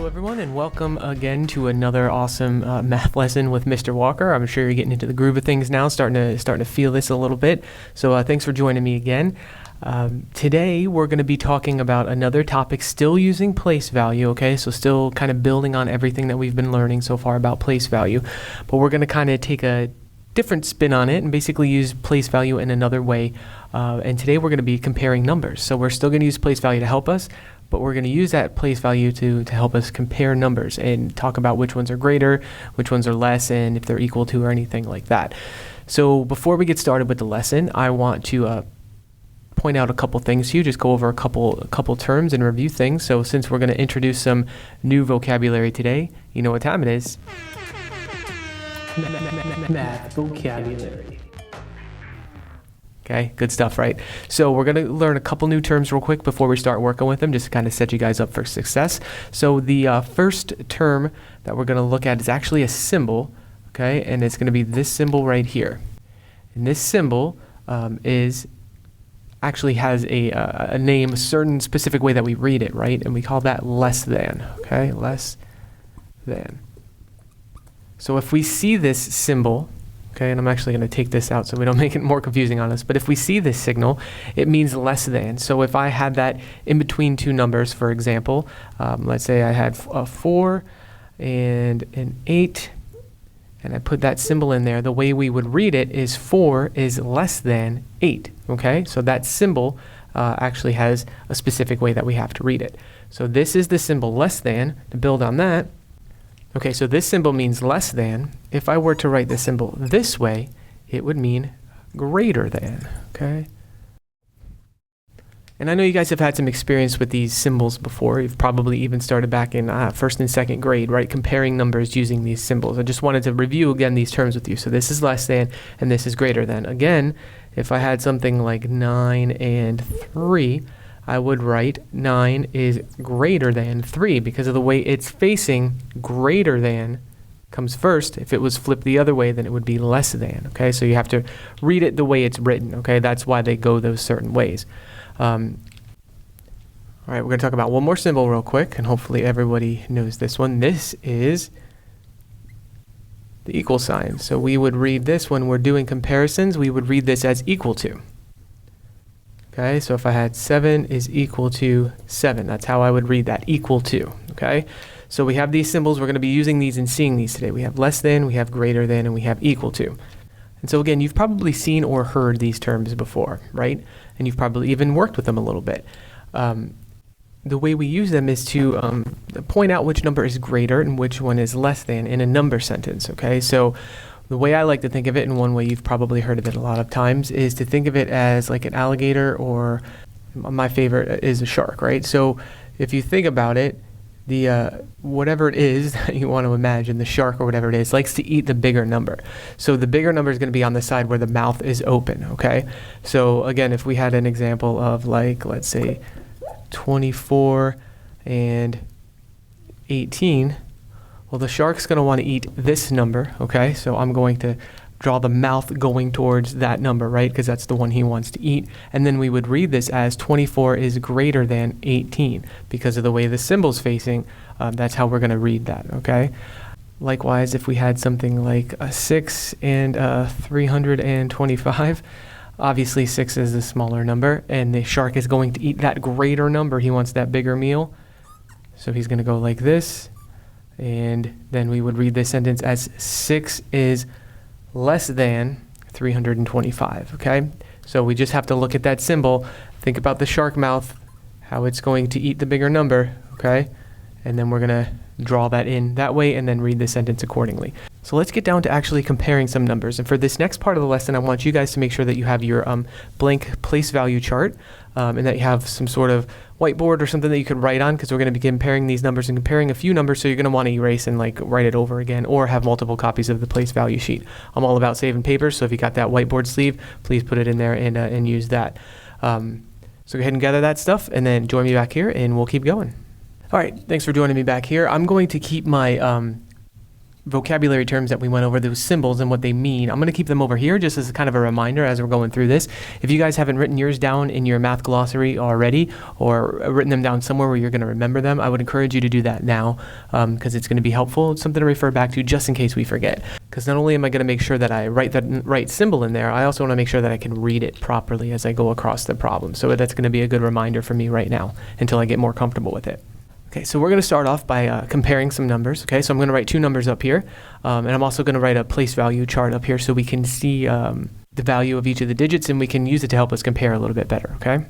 Hello everyone, and welcome again to another awesome math lesson with Mr. Walker. I'm sure you're getting into the groove of things now, starting to feel this a little bit. So thanks for joining me again. Today we're going to be talking about another topic, still using place value, okay? So still kind of building on everything that we've been learning so far about place value, but we're going to kind of take a different spin on it and basically use place value in another way. And today we're going to be comparing numbers. So we're still going to use place value to help us, but we're going to use that place value to help us compare numbers and talk about which ones are greater, which ones are less, and if they're equal to or anything like that. So before we get started with the lesson, I want to point out a couple things to you, just go over a couple terms and review things. So since we're going to introduce some new vocabulary today, you know what time it is. Math vocabulary. Okay, good stuff, right? So we're going to learn a couple new terms real quick before we start working with them, just to kind of set you guys up for success. So the first term that we're going to look at is actually a symbol, okay? And it's going to be this symbol right here. And this symbol actually has a name, a certain specific way that we read it, right? And we call that less than, okay? Less than. So if we see this symbol, okay, and I'm actually going to take this out so we don't make it more confusing on us, but if we see this signal, it means less than. So if I had that in between two numbers, for example, let's say I had a 4 and an 8, and I put that symbol in there, the way we would read it is 4 is less than 8, okay? So that symbol actually has a specific way that we have to read it. So this is the symbol less than. To build on that, okay, so this symbol means less than. If I were to write the symbol this way, it would mean greater than, okay? And I know you guys have had some experience with these symbols before. You've probably even started back in first and second grade, right? Comparing numbers using these symbols. I just wanted to review again these terms with you. So this is less than and this is greater than. Again, if I had something like 9 and 3, I would write 9 is greater than 3 because of the way it's facing. Greater than comes first. If it was flipped the other way, then it would be less than, okay? So you have to read it the way it's written, okay? That's why they go those certain ways. All right, we're going to talk about one more symbol real quick, and hopefully everybody knows this one. This is the equal sign. So we would read this when we're doing comparisons. We would read this as equal to. Okay, so if I had 7 is equal to 7, that's how I would read that, equal to, okay? So we have these symbols, we're going to be using these and seeing these today. We have less than, we have greater than, and we have equal to. And so again, you've probably seen or heard these terms before, right? And you've probably even worked with them a little bit. The way we use them is to point out which number is greater and which one is less than in a number sentence, okay? So the way I like to think of it, and one way you've probably heard of it a lot of times, is to think of it as like an alligator, or my favorite is a shark, right? So if you think about it, the whatever it is that you want to imagine, the shark or whatever it is, likes to eat the bigger number. So the bigger number is going to be on the side where the mouth is open, okay? So again, if we had an example of, like, let's say 24 and 18, well, the shark's going to want to eat this number, okay? So I'm going to draw the mouth going towards that number, right? Because that's the one he wants to eat. And then we would read this as 24 is greater than 18. Because of the way the symbol's facing, that's how we're going to read that, okay? Likewise, if we had something like a 6 and 325, obviously 6 is the smaller number, and the shark is going to eat that greater number. He wants that bigger meal. So he's going to go like this. And then we would read this sentence as 6 is less than 325, okay? So we just have to look at that symbol, think about the shark mouth, how it's going to eat the bigger number, okay? And then we're going to draw that in that way and then read the sentence accordingly. So let's get down to actually comparing some numbers. And for this next part of the lesson, I want you guys to make sure that you have your blank place value chart and that you have some sort of whiteboard or something that you could write on, because we're going to be comparing these numbers and comparing a few numbers, so you're going to want to erase and like write it over again, or have multiple copies of the place value sheet. I'm all about saving paper, so if you got that whiteboard sleeve, please put it in there and use that. So go ahead and gather that stuff and then join me back here and we'll keep going. All right, thanks for joining me back here. I'm going to keep my vocabulary terms that we went over, those symbols and what they mean. I'm going to keep them over here just as kind of a reminder as we're going through this. If you guys haven't written yours down in your math glossary already, or written them down somewhere where you're going to remember them, I would encourage you to do that now, because it's going to be helpful. It's something to refer back to just in case we forget. Because not only am I going to make sure that I write the right symbol in there, I also want to make sure that I can read it properly as I go across the problem. So that's going to be a good reminder for me right now until I get more comfortable with it. Okay, so we're going to start off by comparing some numbers. Okay, so I'm going to write two numbers up here, and I'm also going to write a place value chart up here so we can see the value of each of the digits, and we can use it to help us compare a little bit better, okay?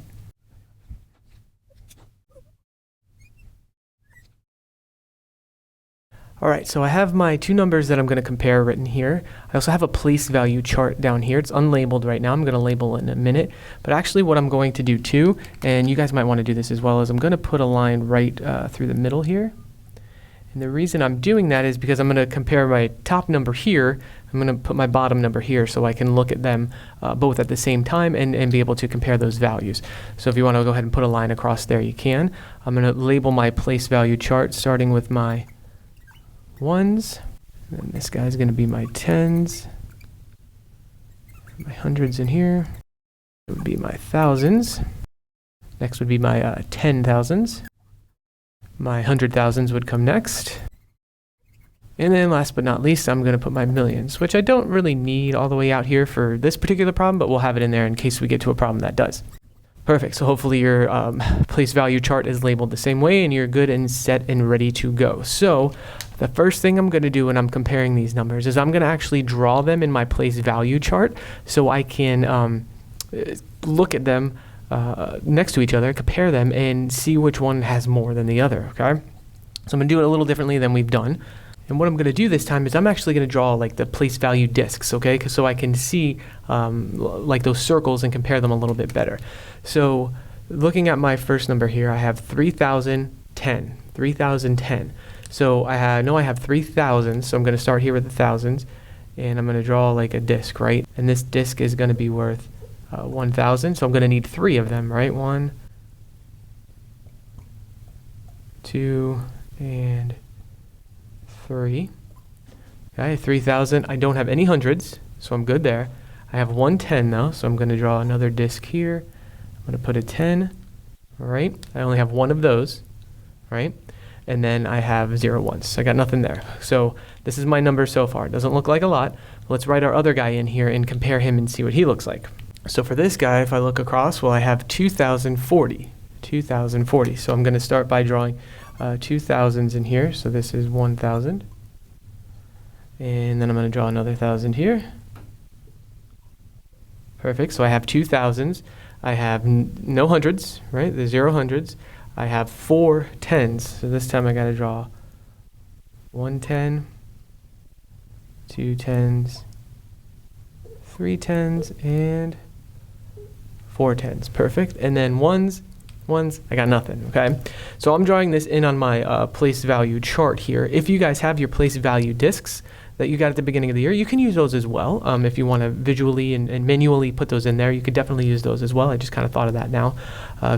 All right, so I have my two numbers that I'm going to compare written here. I also have a place value chart down here. It's unlabeled right now. I'm going to label it in a minute. But actually what I'm going to do too, and you guys might want to do this as well, is I'm going to put a line right through the middle here. And the reason I'm doing that is because I'm going to compare my top number here. I'm going to put my bottom number here so I can look at them both at the same time and be able to compare those values. So if you want to go ahead and put a line across there, you can. I'm going to label my place value chart starting with my ones, and then this guy's going to be my tens, my hundreds in here, it would be my thousands, next would be my 10,000s, my 100,000s would come next, and then last but not least I'm going to put my millions, which I don't really need all the way out here for this particular problem, but we'll have it in there in case we get to a problem that does. Perfect, so hopefully your place value chart is labeled the same way and you're good and set and ready to go. So the first thing I'm going to do when I'm comparing these numbers is I'm going to actually draw them in my place value chart so I can look at them next to each other, compare them, and see which one has more than the other, okay? So I'm going to do it a little differently than we've done. And what I'm going to do this time is I'm actually going to draw like the place value discs, okay? So I can see like those circles and compare them a little bit better. So looking at my first number here, I have 3,010, 3,010. So I know I have 3,000, so I'm going to start here with the thousands, and I'm going to draw like a disc, right? And this disc is going to be worth 1,000, so I'm going to need three of them, right? 1, 2, and 3. Okay, 3,000. I don't have any hundreds, so I'm good there. I have 110 though, so I'm going to draw another disc here. I'm going to put a 10, right? I only have one of those, right? And then I have 0 ones. So I got nothing there. So this is my number so far. It doesn't look like a lot. Let's write our other guy in here and compare him and see what he looks like. So for this guy, if I look across, well, I have 2,040. 2,040. So I'm going to start by drawing 2,000s in here. So this is 1,000. And then I'm going to draw another 1,000 here. Perfect. So I have 2,000s. I have no hundreds, right? There's 0 hundreds. I have 4 tens. So this time I got to draw 1 10, 2 tens, 3 tens, and 4 tens. Perfect. And then ones, I got nothing, okay? So I'm drawing this in on my place value chart here. If you guys have your place value discs that you got at the beginning of the year, you can use those as well. If you want to visually and manually put those in there, you could definitely use those as well. I just kind of thought of that now.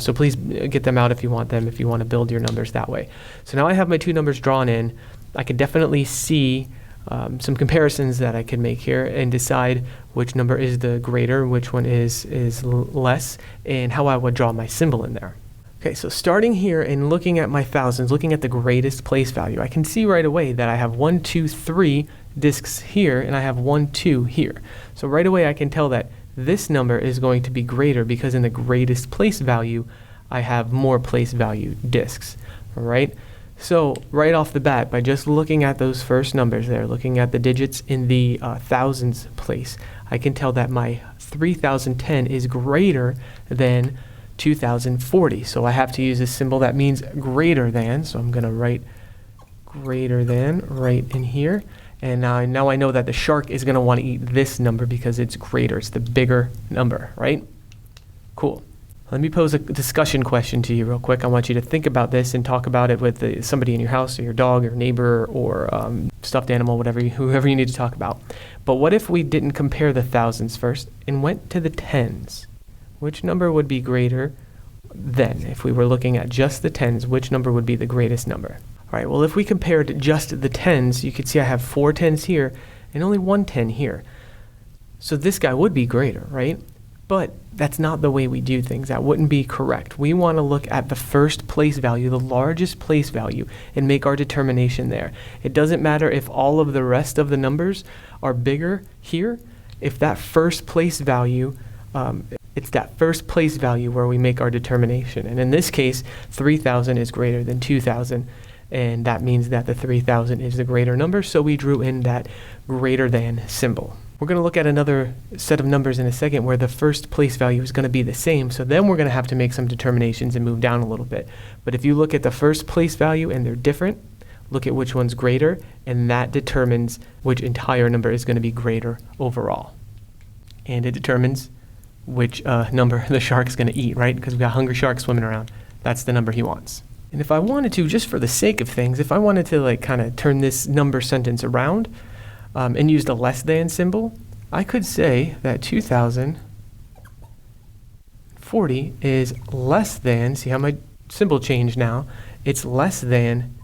So please get them out if you want them, if you want to build your numbers that way. So now I have my two numbers drawn in. I can definitely see some comparisons that I can make here and decide which number is the greater, which one is less, and how I would draw my symbol in there. Okay, so starting here and looking at my thousands, looking at the greatest place value, I can see right away that I have 1, 2, 3 discs here, and I have 1, 2 here. So right away I can tell that this number is going to be greater because in the greatest place value, I have more place value discs, all right? So right off the bat, by just looking at those first numbers there, looking at the digits in the thousands place, I can tell that my 3,010 is greater than 2,040. So I have to use a symbol that means greater than. So I'm going to write greater than right in here. And now I know that the shark is going to want to eat this number because it's greater. It's the bigger number, right? Cool. Let me pose a discussion question to you real quick. I want you to think about this and talk about it with somebody in your house or your dog or neighbor or stuffed animal, whoever you need to talk about. But what if we didn't compare the thousands first and went to the tens? Which number would be greater than? If we were looking at just the tens, which number would be the greatest number? All right, well, if we compared just the tens, you could see I have 4 tens here and only 1 10 here. So this guy would be greater, right? But that's not the way we do things. That wouldn't be correct. We want to look at the first place value, the largest place value, and make our determination there. It doesn't matter if all of the rest of the numbers are bigger here. If that first place value, it's that first place value where we make our determination. And in this case, 3,000 is greater than 2,000. And that means that the 3,000 is the greater number. So we drew in that greater than symbol. We're going to look at another set of numbers in a second where the first place value is going to be the same. So then we're going to have to make some determinations and move down a little bit. But if you look at the first place value and they're different, look at which one's greater, and that determines which entire number is going to be greater overall. And it determines which number the shark's going to eat, right? Because we got hungry sharks swimming around. That's the number he wants. And if I wanted to, just for the sake of things, if I wanted to like kind of turn this number sentence around, and use the less than symbol, I could say that 2,040 is less than, see how my symbol changed now, it's less than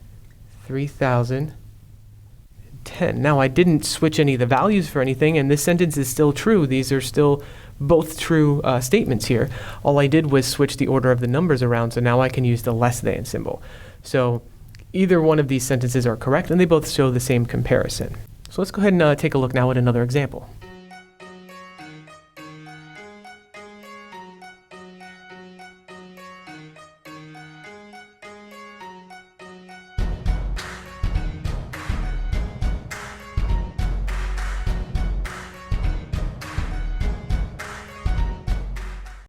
3,010. Now I didn't switch any of the values for anything, and this sentence is still true. These are still both true statements here. All I did was switch the order of the numbers around, so now I can use the less than symbol. So either one of these sentences are correct, and they both show the same comparison. So let's go ahead and take a look now at another example.